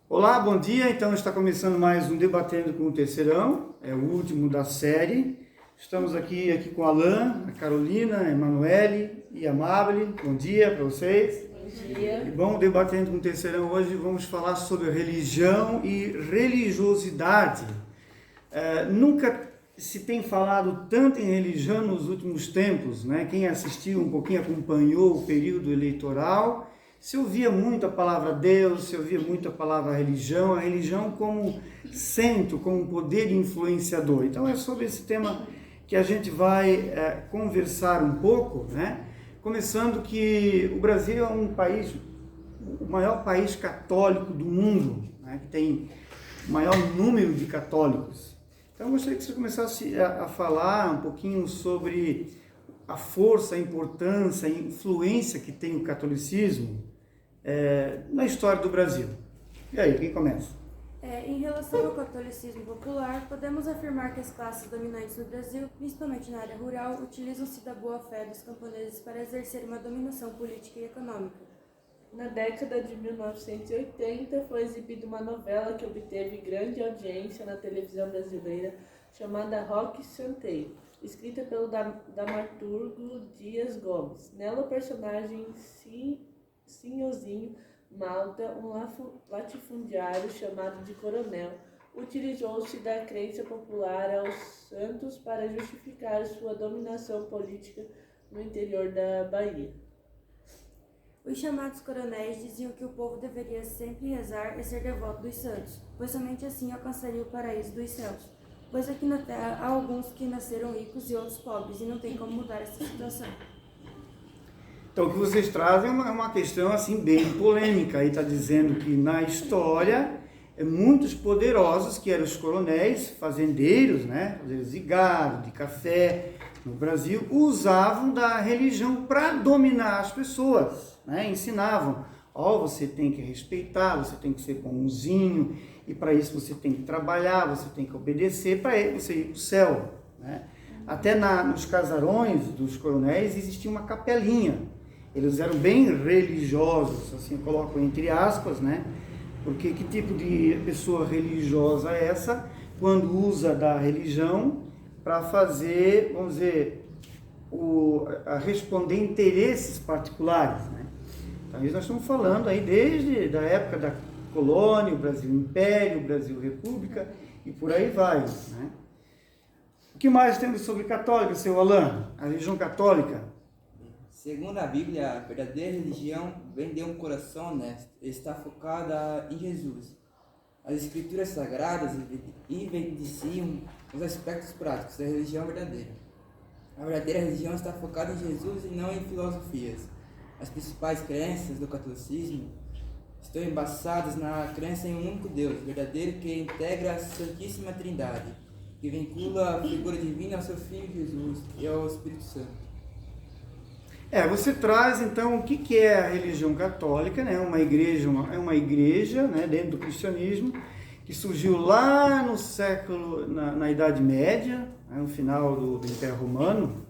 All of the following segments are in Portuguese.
Olá, bom dia. Então está começando mais um Debatendo com o Terceirão, é o último da série. Estamos aqui com a Alain, a Carolina, a Emanuele e a Amable. Bom dia para vocês. Bom dia. E bom, Debatendo com o Terceirão, hoje vamos falar sobre religião e religiosidade. Nunca se tem falado tanto em religião nos últimos tempos, né? Quem assistiu um pouquinho, acompanhou o período eleitoral, se ouvia muito a palavra Deus, se ouvia muito a palavra religião, a religião como centro, como poder influenciador. Então é sobre esse tema que a gente vai conversar um pouco, né? Começando que o Brasil é um país, o maior país católico do mundo, né? Que tem o maior número de católicos. Então eu gostaria que você começasse a falar um pouquinho sobre a força, a importância, a influência que tem o catolicismo na história do Brasil. E aí, quem começa? Em relação ao catolicismo popular, podemos afirmar que as classes dominantes no Brasil, principalmente na área rural, utilizam-se da boa-fé dos camponeses para exercer uma dominação política e econômica. Na década de 1980, foi exibida uma novela que obteve grande audiência na televisão brasileira, chamada Roque Santeio, escrita pelo dramaturgo Dias Gomes. Nela, o personagem Sinhozinho Malta, um latifundiário chamado de Coronel, utilizou-se da crença popular aos santos para justificar sua dominação política no interior da Bahia. Os chamados coronéis diziam que o povo deveria sempre rezar e ser devoto dos santos, pois somente assim alcançaria o paraíso dos céus. Pois aqui na terra há alguns que nasceram ricos e outros pobres, e não tem como mudar essa situação. Então, o que vocês trazem é uma questão assim bem polêmica. Aí está dizendo que na história, muitos poderosos, que eram os coronéis, fazendeiros, né, fazendeiros de gado, de café, no Brasil, usavam da religião para dominar as pessoas, né? Ensinavam, você tem que respeitar, você tem que ser bonzinho, e para isso você tem que trabalhar, você tem que obedecer para você ir para o céu, né? Até nos casarões dos coronéis existia uma capelinha. Eles eram bem religiosos, assim, coloco entre aspas, né? Porque que tipo de pessoa religiosa é essa quando usa da religião para fazer, vamos dizer, a responder interesses particulares, né? Então, isso nós estamos falando aí desde a época da colônia, o Brasil Império, o Brasil República e por aí vai, né? O que mais temos sobre católica, seu Alain? A religião católica? Segundo a Bíblia, a verdadeira religião vem de um coração honesto e está focada em Jesus. As escrituras sagradas evidenciam os aspectos práticos da religião verdadeira. A verdadeira religião está focada em Jesus e não em filosofias. As principais crenças do catolicismo estão embaçadas na crença em um único Deus verdadeiro que integra a Santíssima Trindade, que vincula a figura divina ao seu Filho Jesus e ao Espírito Santo. Você traz então o que é a religião católica, né? É uma igreja, né, dentro do cristianismo, que surgiu lá no século, na Idade Média, né, no final do Império Romano,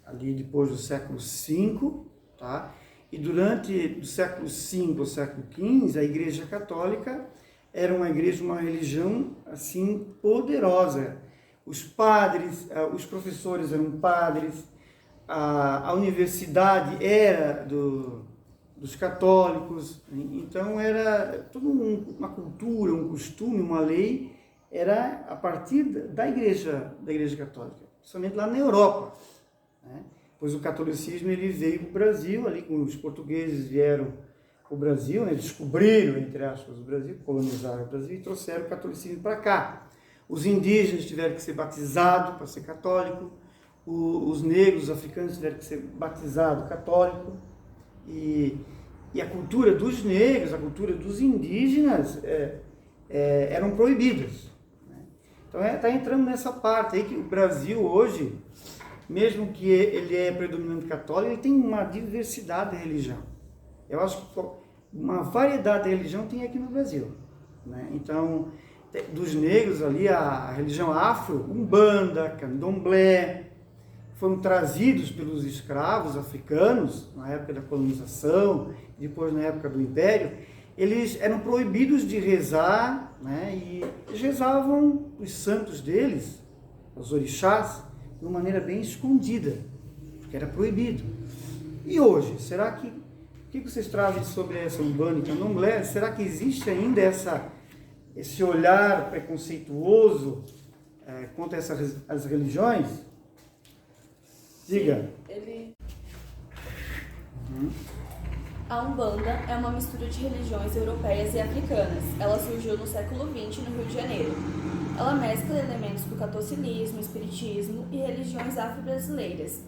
ali depois do século V, tá? E durante do século V ao século XV, a Igreja Católica era uma religião assim poderosa. Os padres, os professores eram padres, a universidade era dos católicos, então era toda uma cultura, um costume, uma lei, era a partir da igreja católica, principalmente lá na Europa, né? Pois o catolicismo ele veio para o Brasil, ali com os portugueses vieram para o Brasil, né? Descobriram, entre aspas, o Brasil, colonizaram o Brasil e trouxeram o catolicismo para cá. Os indígenas tiveram que ser batizados para ser católico, os negros, os africanos tiveram que ser batizados católico, e a cultura dos negros, a cultura dos indígenas eram proibidas, né? Então está entrando nessa parte aí que o Brasil hoje, mesmo que ele é predominante católico, ele tem uma diversidade de religião. Eu acho que uma variedade de religião tem aqui no Brasil, né? Então, dos negros ali, a religião afro, Umbanda, Candomblé, foram trazidos pelos escravos africanos na época da colonização, depois na época do Império, eles eram proibidos de rezar, né? E eles rezavam os santos deles, os orixás, de uma maneira bem escondida, porque era proibido. E hoje, será que, o que vocês trazem sobre essa Umbanda e Candomblé? Será que existe ainda esse olhar preconceituoso contra as religiões? Diga. A Umbanda é uma mistura de religiões europeias e africanas. Ela surgiu no século XX no Rio de Janeiro. Ela mescla elementos do catolicismo, espiritismo e religiões afro-brasileiras.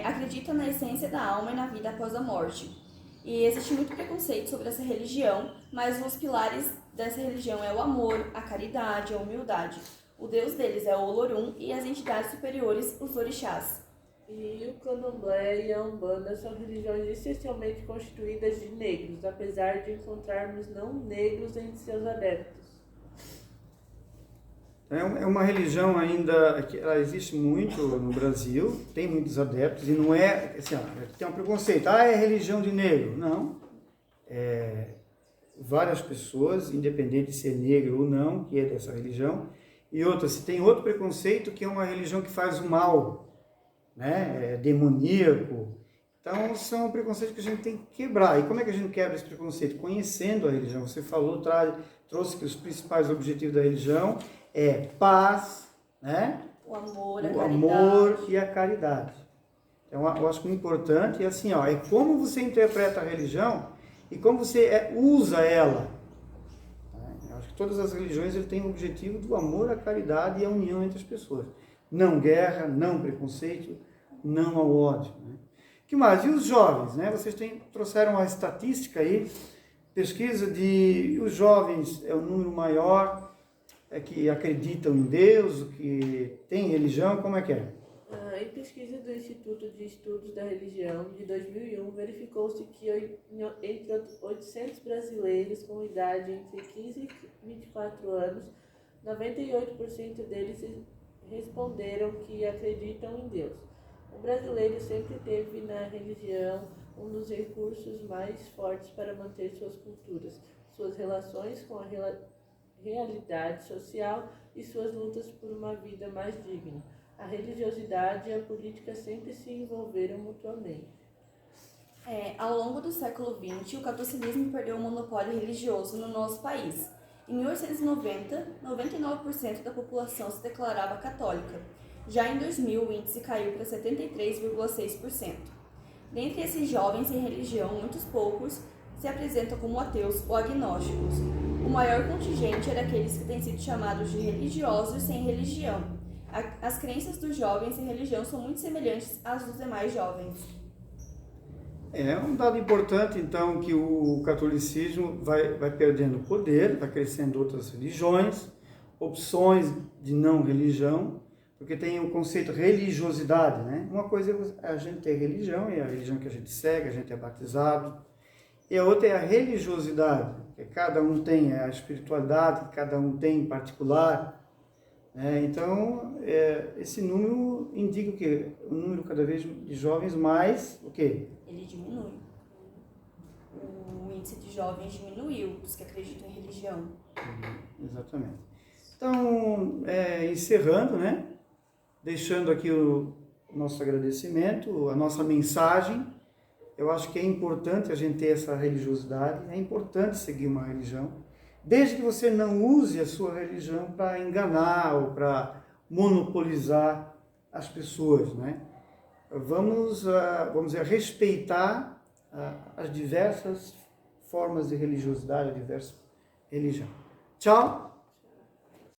Acredita na essência da alma e na vida após a morte. E existe muito preconceito sobre essa religião, mas os pilares dessa religião é o amor, a caridade, a humildade. O deus deles é o Olorum e as entidades superiores, os orixás. E o Candomblé e a Umbanda são religiões essencialmente constituídas de negros, apesar de encontrarmos não negros entre seus adeptos. É uma religião ainda que ela existe muito no Brasil, tem muitos adeptos, e não é assim, tem um preconceito, é religião de negro. Não. Várias pessoas, independente de ser negro ou não, que é dessa religião, e outra, se tem outro preconceito que é uma religião que faz o mal, né? É demoníaco. Então, são preconceitos que a gente tem que quebrar. E como é que a gente quebra esse preconceito? Conhecendo a religião. Você falou, trouxe que os principais objetivos da religião é paz, né? O amor, o amor e a caridade. Então, eu acho que o importante é assim, é como você interpreta a religião e como você usa ela. Eu acho que todas as religiões têm o objetivo do amor, a caridade e a união entre as pessoas. Não guerra, não preconceito, não ao ódio. Né? Que mais? E os jovens? Né? Vocês trouxeram a estatística aí, pesquisa de os jovens é o número maior que acreditam em Deus, que tem religião, como é que é? Em pesquisa do Instituto de Estudos da Religião, de 2001, verificou-se que entre 800 brasileiros com idade entre 15 e 24 anos, 98% deles responderam que acreditam em Deus. O brasileiro sempre teve na religião um dos recursos mais fortes para manter suas culturas, suas relações com a realidade social e suas lutas por uma vida mais digna. A religiosidade e a política sempre se envolveram mutuamente. Ao longo do século XX, o catolicismo perdeu o monopólio religioso no nosso país. Em 1890, 99% da população se declarava católica. Já em 2000, o índice caiu para 73,6%. Dentre esses jovens sem religião, muitos poucos se apresentam como ateus ou agnósticos. O maior contingente é daqueles que têm sido chamados de religiosos sem religião. As crenças dos jovens sem religião são muito semelhantes às dos demais jovens. É um dado importante, então, que o catolicismo vai perdendo poder, vai crescendo outras religiões, opções de não religião, porque tem o conceito religiosidade, né? Uma coisa é a gente ter religião, é a religião que a gente segue, a gente é batizado, e a outra é a religiosidade, que cada um tem a espiritualidade, que cada um tem em particular. Então, esse número indica o quê? Um número cada vez de jovens mais, o quê? Ele diminui. O índice de jovens diminuiu, os que acreditam em religião. Exatamente. Então, encerrando, né? Deixando aqui o nosso agradecimento, a nossa mensagem. Eu acho que é importante a gente ter essa religiosidade, é importante seguir uma religião, desde que você não use a sua religião para enganar ou para monopolizar as pessoas, né? Vamos dizer, respeitar as diversas formas de religiosidade, a diversas religiões. Tchau!